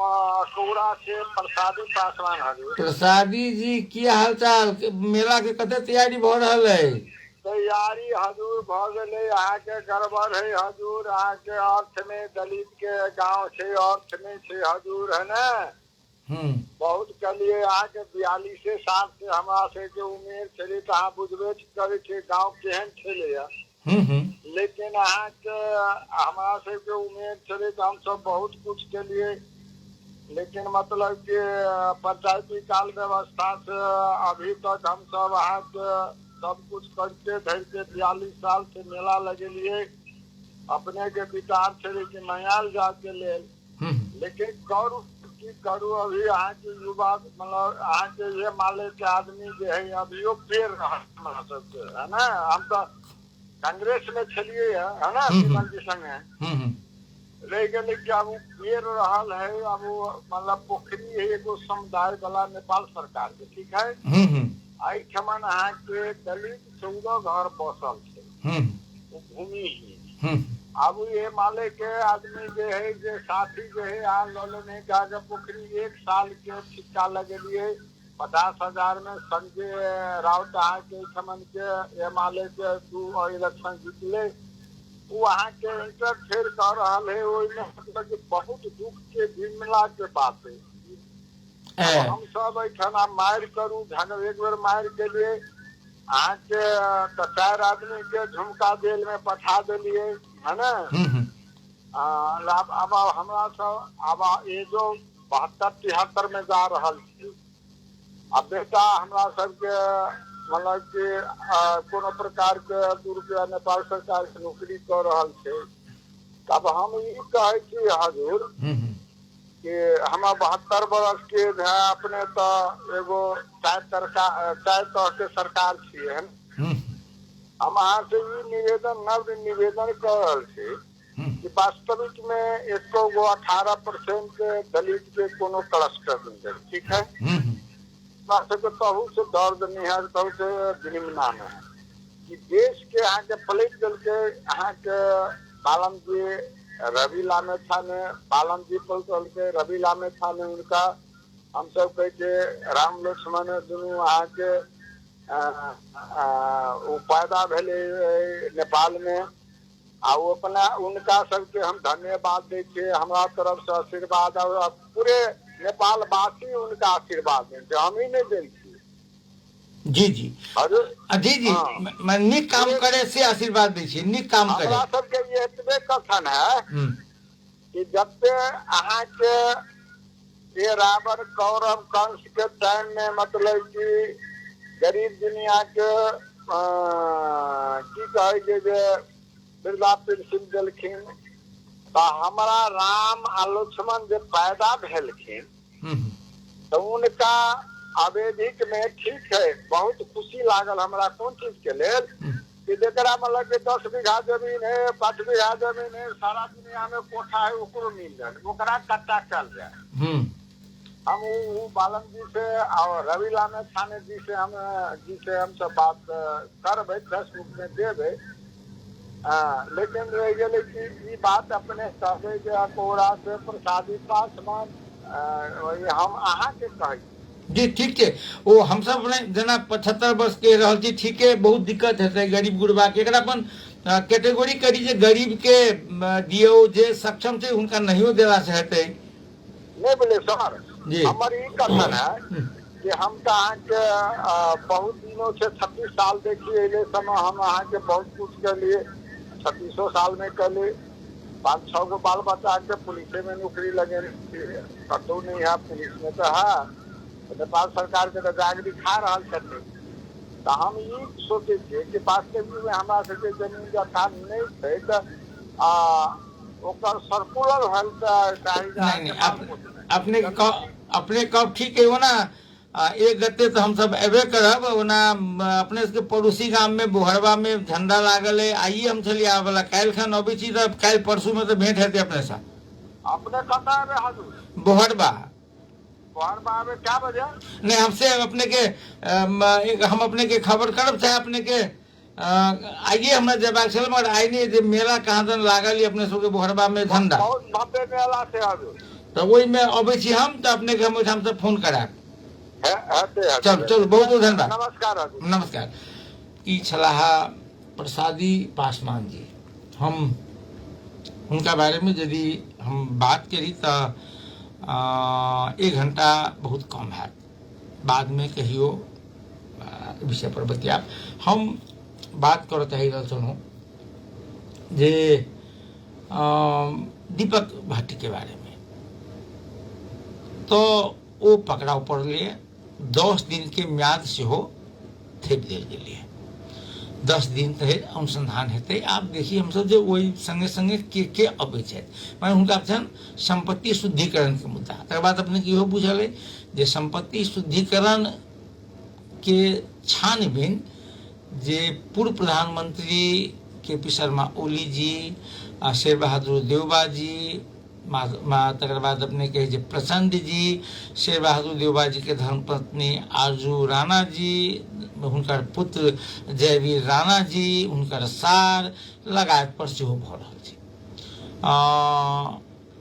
कोरा से प्रसादी पासवान हजूर। प्रसादी जी की हालचाल? मेला के कते तैयारी भ रहल है? तैयारी हजूर भ गेलै, अहाँ के गड़बड़ है हजूर। अहाँ के अर्थ में दलित के गांव छै, अर्थ में छै हजूर, है ना। बहुत कलिए अहाँ के 42 साल से हमरा से के उम्र छलै त अहाँ बुझबे करे छै गांव केहन छलै। लेकिन अहाँ के हमरा से के उम्र छलै त हम सब बहुत कुछ के लिए, लेकिन मतलब कि पंचायती काल व्यवस्था से अभी तक हम सब अहाँ के सब कुछ करते धरते 42 साल से मेला लगेलिए। अपने के विचार छलै कि नयाल जाके लेल, लेकिन करू की करू, अभी अहाँ के युवा मतलब अहाँ के ये माले के आदमी जे है अभियो पेड़ रहा हमरा सबके, है ना। हम तो कांग्रेस में छलिए है ना, विमल जी संगे रह गए कि अब पेड़ रहल है। अब मतलब पोखरी है एगो समुदाय वाला नेपाल सरकार के, ठीक है। आई ठमन अहाँ के दलित 14 घर बसल है भूमि ही। अब ये माले के आदमी जे है जे साथी जे है आ लोने के पोखरी 1 साल के ठिका लगेलिए 50,000 में। संजय राउत अहाँ के ठमन के ये माले के 2 इलेक्शन जीतले, वो अहाँ के इंटरफेयर कर रहा है। मतलब बहुत दुख के विमला के बात है। हम सब एठना मार करू झगड़ एक बेर मार के लिए अहाँ के 4 आदमी के झुमका जेल में पठा दिलिए, है ना। अब हमरा सब अब ये जो 72-73 में जा रहा है। अब बेटा हमरा सबके मतलब कि कोनो प्रकार के ₹2 नेपाल सरकार के नौकरी कर रहा है। तब हम ये कहे छी हजूर कि हम 72 बरस के है, अपने तो एगो 4 तरह के सरकार छिए। हम अहाँ से निवेदन कर रहा छी कि वास्तविक में 18% दलित के कोनो क्लस्टर मिले, ठीक है। तहु से दर्द निहर तहु से विनिमना में कि देश के अहाँ के पलट दल के अहाँ के बालम जी रवि लामे थाने बालम जी पलटल के रवि लामे थाने उनका हम सब कहे के राम लक्ष्मण दुनू अहाँ के पैदा भेले नेपाल में। आ वो अपना उनका सबके हम धन्यवाद दे छे, हमारा तरफ से आशीर्वाद और पूरे नेपाल वासी उनका आशीर्वाद देते, हम ही नहीं देते। जी जी जी जी मैं निक काम करे से आशीर्वाद दै छी, निक काम करे। हमरा सबके ये एतबे कथन है कि जब से अहाँ के ये रावण कौरव कंस के टाइम में मतलब कि गरीब दुनिया के की कहे जे बिरला पेंशन देलखिन, तो हमारा राम आ लक्ष्मण जो पैदा भेलखिन तो उनका आवेदिक में ठीक है बहुत खुशी लागल हमरा। कौन चीज के लेल कि जरा मतलब के 10 बीघा जमीन है 5 बीघा जमीन है सारा दुनिया में कोठा है ओकरो मिल जाए ओकरा कट्टा चल जाए। हम वो बालन जी से और रवि लामे थाने जी से हम सब बात करबे, फेसबुक में देवे। लेकिन रह गए कि ये बात अपने कहबे जे कोरा से प्रसादी पासवान हम अहाँ के कही जी ठीक है। वो हम सब ने जना 75 वर्ष के रहल छी, ठीक है। बहुत दिक्कत हेतै गरीब गुरबा के, एकरा अपन कैटेगरी करी जे गरीब के दियो जे सक्षम छै उनका नहियो देला से हेतै नहीं बोले सर। हमारी ये कथन है कि हम तो अहाँ के बहुत दिनों से 36 साल देखिए ले समय हम अहाँ के बहुत कुछ के लिए 36 साल में कर लिए 5-6 गो बाल बच्चा के पुलिस में नौकरी लगे कतौ नहीं है, पुलिस में तो है नेपाल सरकार के तो जागरी खा रहा छथिन। तो हम ये सोचे थे कि वास्तविक में हमारा सबके जमीन जथा नहीं थे तो ओकर सर्कुलर हेल्थ अपने कब ठीक है वो ना एक गते तो हम सब एबे करब ओना अपने के पड़ोसी गांव में बोहरबा में झंडा लागल है आइए हम चलिए आ वाला काल खन अबै छी त काल परसू में तो भेंट हेते अपने से अपने कता है हजूर बोहरबा में क्या बजे नहीं हमसे अपने के हम अपने के खबर करब चाहे अपने के आइए हमरा जबाक छल मगर आइ नहीं जे मेला कहाँ दन लागल अपने सब के बोहरबा में झंडा बहुत भव्य मेला से हजूर तो वही में अबै छी हम तो अपने के हम ओठाम से फोन कराब चल चल बहुत बहुत धन्यवाद नमस्कार हजूर नमस्कार ई छलाह प्रसादी पासवान जी हम उनका बारे में यदि हम बात करी तो 1 घंटा बहुत कम है बाद में कहियो विषय पर बतियाब हम बात कर चाही रहल छलहुँ जे दीपक भट्ट के बारे में तो वो पकड़ाव पड़लिए 10 दिन के म्याद से हो थेप देल गेलिए 10 दिन तक अनुसंधान हेतै आप देखिए हम सब जो वही संगे संगे के अबै छै माने हुनका छन संपत्ति शुद्धिकरण के मुद्दा तकर बाद अपने के इहो बुझल है जे संपत्ति शुद्धिकरण के छानबीन जे पूर्व प्रधानमंत्री के.पी. शर्मा ओली जी शेर बहादुर देवबा जी तकर बाद अपने कहे जे प्रचंड जी शेर बहादुर देवबा जी के धर्मपत्नी आरजू राणा जी हुनकर पुत्र जयवीर राणा जी हुनकर सार लगायत पर सेहो भऽ रहल छै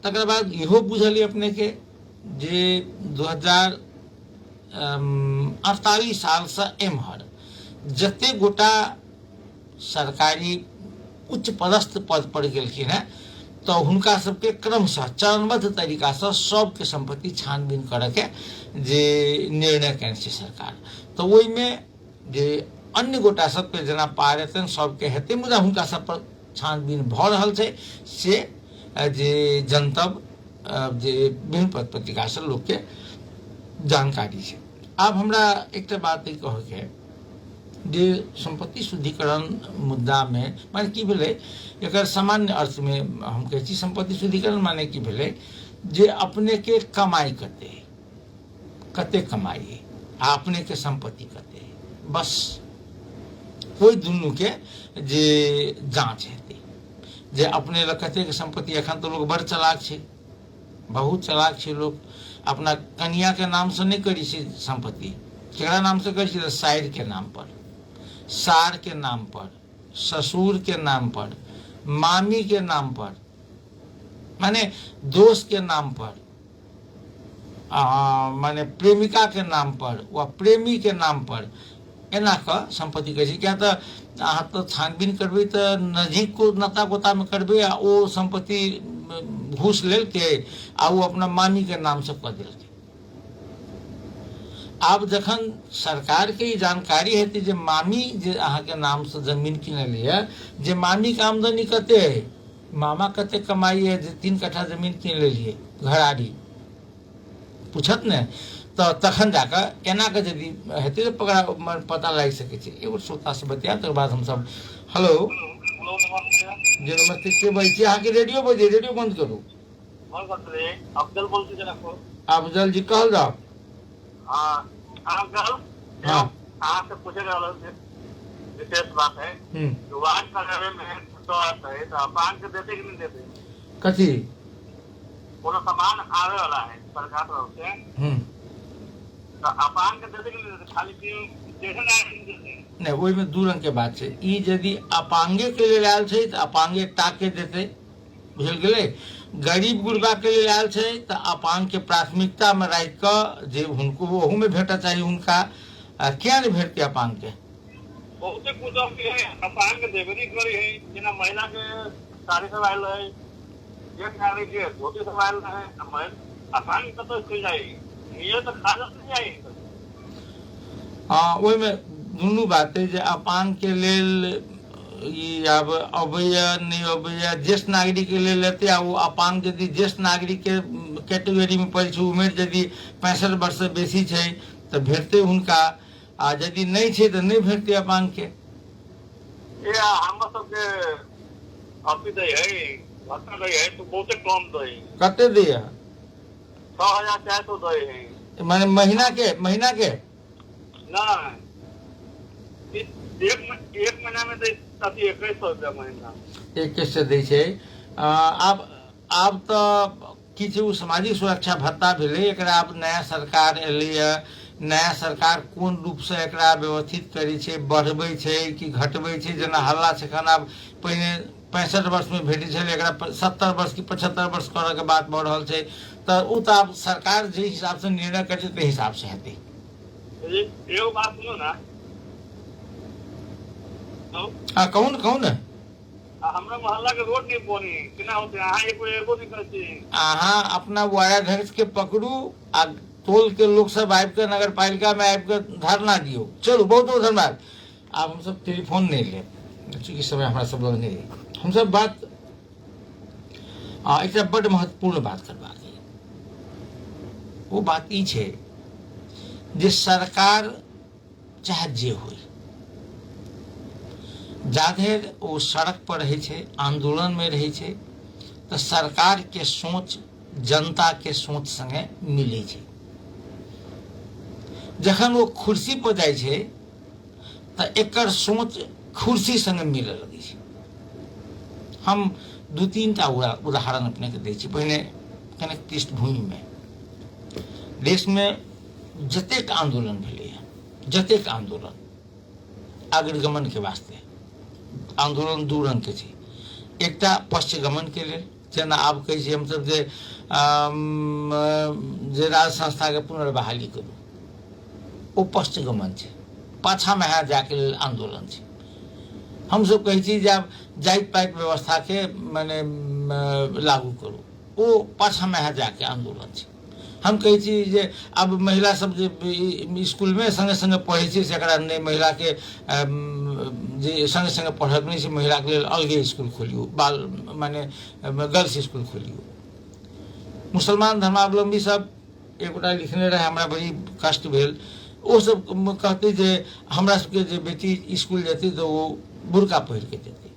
तकर बाद इहो बुझलिए अपने के जे 2048 साल से एम्हर जते गोटा सरकारी उच्च पदस्थ पद पर गेलखिन हैं तो हुनका सबके क्रमशः चरणबद्ध तरीका से सबके संपत्ति छानबीन करे के जे निर्णय कयने छै सरकार तो ओहि में जे अन्य गोटा सब पे जेना पार हेतन सबके हेतै मुदा हुनका सब पर छानबीन भऽ रहल छै से जे जनतब जे विभिन्न पत्रिका से लोग के जानकारी छै आब हमरा एकटा बात कहे के जे संपत्ति शुद्धिकरण मुद्दा में माने की भेलै एकर सामान्य अर्थ में हम कहै छी संपत्ति शुद्धिकरण माने की भेलै जे अपने के कमाई कते कमाई आ अपने के संपत्ति कते बस कोई दुनू के जे जांच हेतै जे अपने ल कते के संपत्ति एखन तो लोग बड़ चालाक छै बहुत चालाक छै लोग अपना कन्या के नाम से नहीं करी छै संपत्ति केकरा नाम से करी छै साइर के नाम पर सार के नाम पर ससुर के नाम पर मामी के नाम पर माने दोस्त के नाम पर माने प्रेमिका के नाम पर वा प्रेमी के नाम पर एना का संपत्ति कहै छै क्या तो अहाँ तो छानबीन करबै तो नजदीक को नता गोता में करबै आ ओ संपत्ति घूस लेल के आ वो अपना मामी के नाम से कऽ देलकै आब जखन सरकार के जानकारी हेतै जे मामी जे अहाँ के नाम से जमीन किनले है जे मामी के आमदनी कते है मामा कते कमाई है जे 3 कट्ठा जमीन किन लेलिए घराड़ी पूछत ने तो तखन जाकर एना के यदि हेतै तो पता लागि सकै छै एगो श्रोता से बतिया तकर बाद हम सब हेलो जी नमस्ते के भाई छी अहाँ के रेडियो बजे रेडियो बंद करू अफजल बोलते जनाब अफजल जी कहल जाओ हाँ से पूछे विशेष बात है वार्ड करने में तो अपांग के देते कि नहीं देते कथी कोनो सामान आवे वाला है सरकार तरफ से तो अपांग के देते कि नहीं देते खाली नहीं वही में 2 रंग के बात छै ई यदि अपांगे के लिए आयल छै तो अपांगे टाके देते बुझल गेलै गरीब गुरबा के लिए आयल छै तो अपांग के प्राथमिकता में राखि कऽ जे हुनको ओहू में भेटऽ चाही हुनका क्या नहीं भेटते अपांग के बहुते कुछ अपांग के देबे नहीं करी है जेना महिला के साड़ी सब आयल है एक नारी के धोती सब आयल है अपांग कतऽ चलि जाइ ये तो खाजत नहीं आई हाँ ओहि में दुनू बात है जे अपांग के लेल ई अब अबैया नहीं अबैया ज्येष्ठ नागरिक के लेल लेते आ वो अपांग यदि ज्येष्ठ नागरिक के कैटेगरी में पड़ै छै उम्र यदि 65 वर्ष से बेसी छै तो भेटते हुनका आ यदि नहीं छै तो नहीं भेटते अपांग के ये हम सब के अभी दे है भत्ता दे है तो बहुते कम दे कते दे 6400 दे है माने महीना के ना एक महीना में दे 2100 रुपया महीना 2100 दै छै। आब तो किछु सामाजिक सुरक्षा भत्ता भेलै, एकरा आब नया सरकार एलैए, नया सरकार कोन रूप से एकरा व्यवस्थित करै छै, बढ़बै छै कि घटबै छै, जेना हल्ला छै एखन आब पहिने 65 वर्ष में भेटै छलै, एकरा 70 वर्ष की 75 वर्ष करऽ के बात भऽ रहल छै। तऽ ओ तऽ आब सरकार जे हिसाब से निर्णय करतै ताहि हिसाब से हेतै। एगो बात सुनो ना, कहू ने हमरा मोहल्ला के रोड नहीं बनी केना होते, अहाँ एगो नहीं करै छी। अहाँ अपना वार्डाध्यक्ष के पकड़ू आ टोल के लोग सब आबि के नगर पालिका में आबि के धरना दियो। चलू, बहुत बहुत धन्यवाद। आब हम सब टेलीफोन नहीं लेब चूँकि समय हमारा सब लोग नहीं है। हम सब बात एक बड़ महत्वपूर्ण बात करबाक है। वो बात ई छै जे सरकार चाहे जे हो जाधेर वो सड़क पर रहे छै, आंदोलन में रहे छै, तो सरकार के सोच जनता के सोच संगे मिले छै। जखन वो कुर्सी पर जाय छै तो एकर सोच कुर्सी संगे मिले लगे छै। हम 2-3 टा उदाहरण अपने के दै छी। पहिने कनेक पृष्ठभूमि में देश में जतेक आंदोलन भेलै, जतेक आंदोलन अग्रगमन के वास्ते आंदोलन दू रंग के छै। एकटा पश्चगमन के लेल, जेना आब कहै छी हमसब जे राज संस्था के पुनर्बहाली करू, ओ पश्चगमन छै, पाछा में जाके लेल आंदोलन छै। हम सब कहै छी जे आब जाइत पाइत व्यवस्था के माने लागू करू, ओ पाछा में जाके आंदोलन छै। हम कहै छी जे अब महिला सब जे स्कूल में संगे संगे पढ़ै छै सेकरा नहीं, महिला के जे संगे संगे पढ़क नहीं छै, महिला के लेल अलगे स्कूल खोलियो, बाल माने गर्ल्स स्कूल खोलियो। मुसलमान धर्मावलंबी सब एक गोटा लिखने रहे, हमरा बड़ी कष्ट भेल। ओ सब कहते जे हमरा सबके जे बेटी स्कूल जेती तो वो बुरका पहिर के जेती।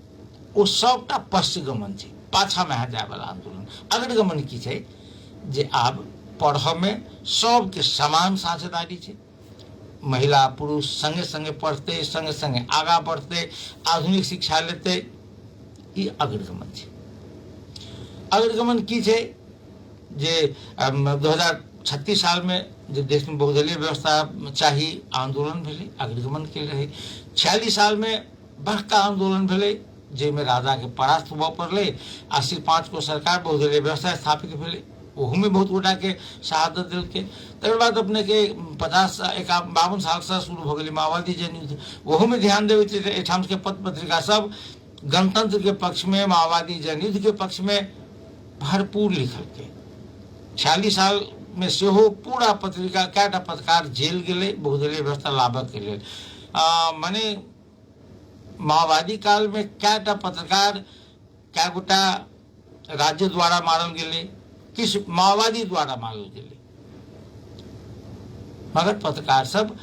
ओ सबटा पश्चगमन छै, पाछा में जाय वाला आंदोलन। अग्रगमन की छै जे आब पढ़ में सबके समान साझेदारी छै, महिला पुरुष संगे संगे पढ़ते, संगे संगे आगा बढ़ते, आधुनिक शिक्षा लेते, ई अग्रगमन छै। अग्रगमन की छै जे 2036 साल में जो देश में बहुदलीय व्यवस्था चाहिए, आंदोलन भेलै, अग्रगमन के रहे। 46 साल में बड़का आंदोलन भेलै, जेमे राजा के परास्त हुआ पड़ले, आ सिर्फ 5 को सरकार बहुदलीय व्यवस्था स्थापित भेलै। ओहू में बहुत गोटा के शहादत दिल के। तकर बाद अपने के 52 साल से शुरू हो गई माओवादी जनयुद्ध, ओहू में ध्यान देवे एठाम के पत्र पत्रिका सब गणतंत्र के पक्ष में, माओवादी जनयुद्ध के पक्ष में भरपूर लिखल के। 46 साल में सेहो पूरा पत्रिका कैटा पत्रकार जेल गए बहुदलीय व्यवस्था लाभक के लिए। माने माओवादी काल में कैटा पत्रकार क्या गोटा राज्य द्वारा मारल गए, किस माओवादी द्वारा मारल गए, मगर पत्रकार सब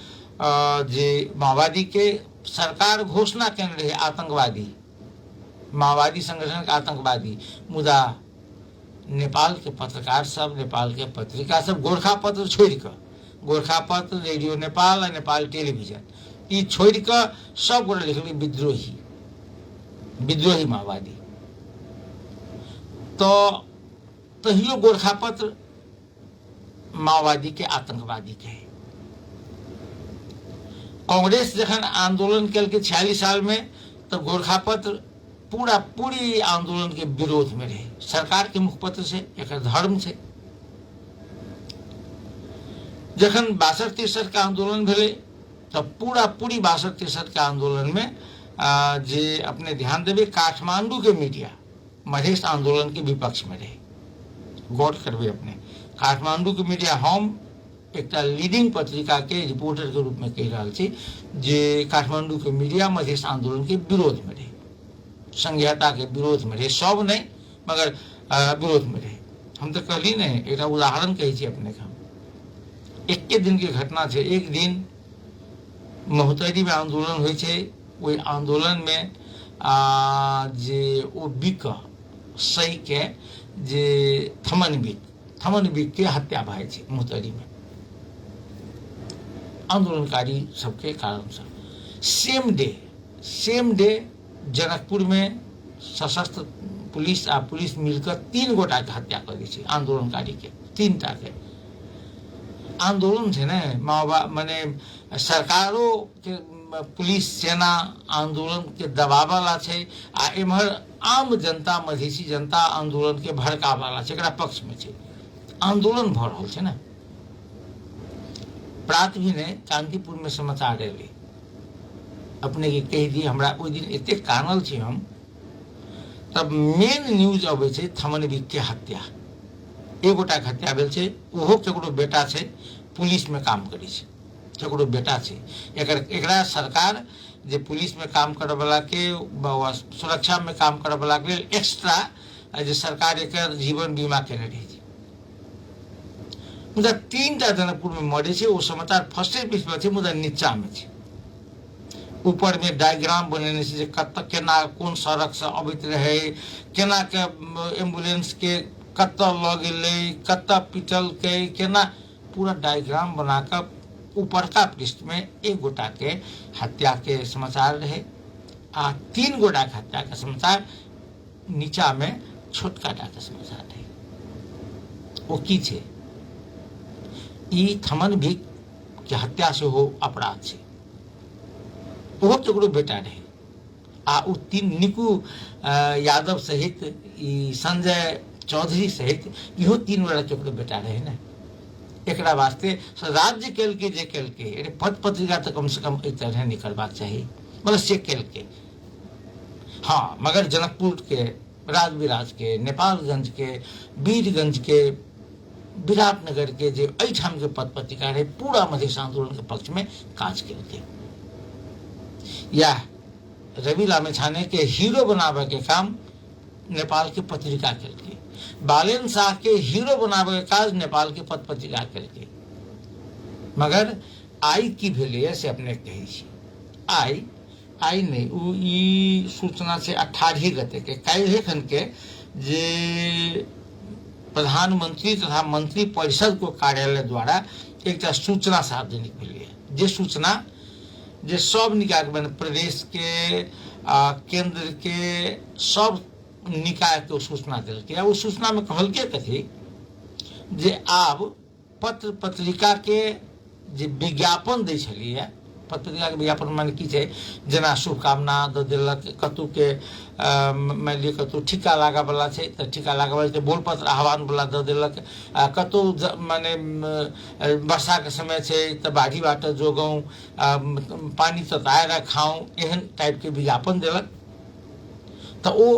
जे माओवादी के सरकार घोषणा केने रहे आतंकवादी, माओवादी संगठन के आतंकवादी, मुदा नेपाल के पत्रकार सब, नेपाल के पत्रिका सब गोरखा पत्र छोड़ कर, गोरखा पत्र, रेडियो नेपाल और नेपाल टेलीविजन ई छोड़ कर सब गोटा लिखल विद्रोही, विद्रोही माओवादी। तो तहियो गोरखा पत्र माओवादी के आतंकवादी कहे। कांग्रेस जखन आंदोलन कल के 46 साल में, तो गोरखा पत्र पूरी आंदोलन के विरोध में रहे। सरकार के मुखपत्र से एक धर्म से। जखन 62-63 का आंदोलन भेले, तो पूरी 62-63 के आंदोलन में जे अपने ध्यान देवे, काठमांडू के मीडिया मधेश आंदोलन के विपक्ष में रहे। गौर करबे अपने, काठमांडू के मीडिया हम एक लीडिंग पत्रिका के रिपोर्टर के रूप में कह रहा छी जे काठमांडू के मीडिया मधेश आंदोलन के विरोध में रहे, संघीयता के विरोध में रहे, सब नहीं मगर विरोध में रहे। हम तो कहली नहीं, एक उदाहरण कही छी अपने का। एक दिन की घटना है। एक दिन महोत्तरी में आंदोलन हुई है, वही आंदोलन में जे वो बिक सही के जे थमन बिक के हत्या भाई महोत्तरी में। आंदोलनकारी सबके कारण से। सेम डे जनकपुर में सशस्त्र पुलिस आ पुलिस मिलकर 3 गोटा के हत्या कर दी आंदोलनकारी के, 3 टा के। आंदोलन है ना माओवाद माने सरकारों के पुलिस सेना आंदोलन के दबावाला है आ एम्हर आम जनता मधेसी जनता आंदोलन के भड़कावाला है, एकरा पक्ष में है। आंदोलन भ रहल है ना। प्रात भी ने कांतिपुर में समाचार एले, अपने के कह दी हमरा ओइ दिन एते कानल छी हम, तब मेन न्यूज अबै छै थमनवी के हत्या। एगोटा के हत्या भेल छै, ओहो केकरो बेटा छै, पुलिस में काम करै छै, केकरो बेटा छै। एकरा सरकार जे पुलिस में काम करे वाला के सुरक्षा में काम करे वाला के एक्स्ट्रा जे सरकार एकर जीवन बीमा केने रही छै। मुदा 3 टा जनकपुर में मरे छै, ओ समाचार फर्स्ट पेज पर छै, मुदा नीचा में छै। ऊपर में डायग्राम बनेने छै जे कत केना कोन सड़क से अबैत रहे, केना के एम्बुलेंस के कत ल गेलै, कत पिटल के, केना पूरा डायग्राम बनाकर ऊपर का पृष्ठ में 1 गोटा के हत्या के समाचार रहे आ 3 गोटा के हत्या के समाचार नीचा में छोटका टा के समाचार रहे। वो की छे? ई थमनवी के हत्या से हो अपराध छे। वो केकरो बेटा रहे आ उ 3 निकू यादव सहित ई संजय चौधरी सहित इहो 3 गोटा केकरो बेटा रहे ना। एकरा वास्ते राज्य केल के जे केल के पद पत्रिका तो कम से कम एक तरह निकलबाक चाहिए, मतलब से केल के। हाँ, मगर जनकपुर के, राजविराज के, नेपालगंज के, वीरगंज के, विराटनगर के जे एठाम के पद पत्रिका रहे पूरा मधेश आंदोलन के पक्ष में काज केल के। या रवि लामेछाने के हीरो बनावे के काम नेपाल के पत्रिका केल के। बालेन शाह के हीरो बनावे के काज नेपाल के पद पत्रिका केल के। मगर आई की भेलै से अपने कही छी। आई नहीं उ ई सूचना से 18 गते के काल्हि खन के जे प्रधानमंत्री तथा मंत्री परिषद को कार्यालय द्वारा एक सूचना सार्वजनिक भेलै, जे सूचना जे सब निकाय बने प्रदेश के केंद्र के सब निकाय के सूचना दिल के। उस सूचना में कहल के कथी जे आब पत्र पत्रिका के जे विज्ञापन दै छलिए, पत्र पत्रिका के विज्ञापन माने की छै, जेना शुभकामना द देलक, कतु के मान लिअ कतु ठिका लागा वाला छै त ठिका लागा वाला बोल पत्र आह्वान वाला द देलक, कतु माने वर्षा के समय छै त बाढ़ी बाट जोगौ, पानी तताएर खाऊ, एहन टाइप के विज्ञापन देलक। त ओ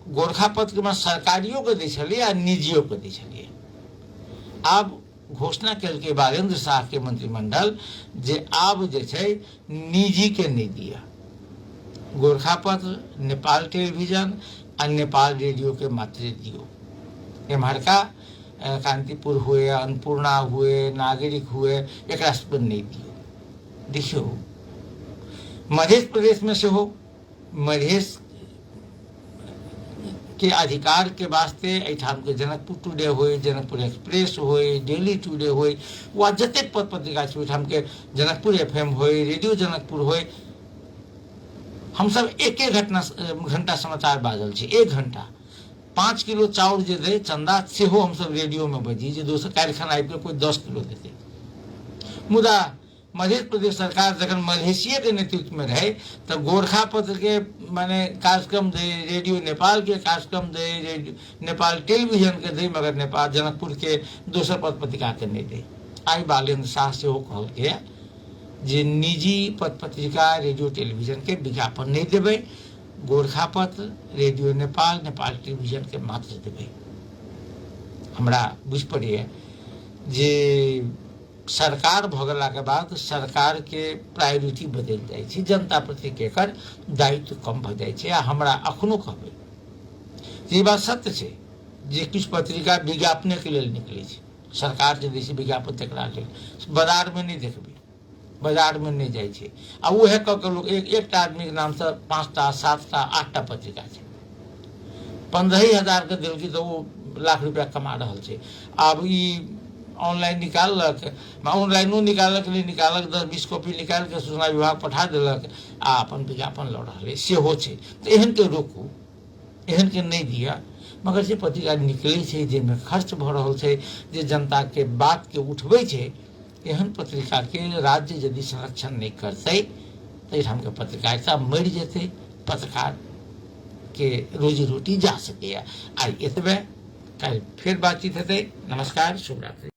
गोरखापत्र में सरकारियों के दै छलिए आ निजियों के दै छलिए। आब घोषणा कल के बालेंद्र शाह के मंत्रिमंडल जे आब जे छै निजी के नहीं दिया, गोरखापत्र, नेपाल टेलीविजन आ नेपाल रेडियो के मात्र दियो। एम्हरका कांतिपुर हुए, अन्नपूर्णा हुए, नागरिक हुए, एक पर नहीं दियो। देखियो मध्य प्रदेश में से हो, मधेश के अधिकार के वास्ते एठाम के जनकपुर टुडे होए, जनकपुर एक्सप्रेस होए, डेली टुडे होए, वा जतेक पत्र पत्रिका छै ओठाम के जनकपुर FM होए, रेडियो जनकपुर होए, हम सब एक घंटा समाचार बाजल छी। 1 घंटा 5 किलो चाउर जे दे चंदा सेहो हम सब रेडियो में बजी जे दोसर काल्हिखन आबि के कोई 10 किलो देते। मुदा मध्य प्रदेश सरकार जखन मधेसिये के नेतृत्व में रहे तो गोरखापत्र के माने कार्यक्रम दे, रेडियो नेपाल के कार्यक्रम दे, नेपाल टेलीविजन के दे, मगर नेपाल जनकपुर के दोसर पत्र पत्रिका के नहीं दे। आई बालेंद्र शाह से वो कहल के जे निजी पत्र पत्रिका, रेडियो टेलीविजन के विज्ञापन नहीं देवे, गोरखापत्र, रेडियो नेपाल, नेपाल टेलीविजन के मात्र देवे। हमरा बुझ पड़िए जे सरकार भगला के बाद सरकार के प्रायोरिटी बदल जाए छै, जनता प्रति के एकर दायित्व कम भ जाए छै। आ हमरा अखनो कहबै जे बात सत्य छै जे किछु पत्रिका विज्ञापने के लेल निकले छै, सरकार जे दै छै विज्ञापन तकरा लेल बाजार में नहीं देखबै, बाजार में नहीं जाए छै। आ उहे क के लोग एकटा आदमी के नाम से 5टा 7टा 8टा पत्रिका छै, 15,000 के देलकै तो वो लाख रुपया कमा रहल छै। आब ई ऑनलाइन निकाललक, ऑनलाइनो निकालक नहीं निकालक 10-20 कॉपी निकाल के सूचना विभाग पठा देलक आ अपन विज्ञापन लऽ रहल है सेहो छै। तो एहन के रोकू, एहन के नहीं दिया। मगर जे पत्रिका निकले छै जाहिमे खर्च भऽ रहल छै, जे जनता के बात के उठबै छै, एहन पत्रिका के राज्य यदि संरक्षण नहीं करतै तो एहिठाम के पत्रकारिता मरि जेतै, पत्रकार के रोजी रोटी जा सकैया। आई एतबे, कल फिर बातचीत हेतै। नमस्कार, शुभ रात्रि।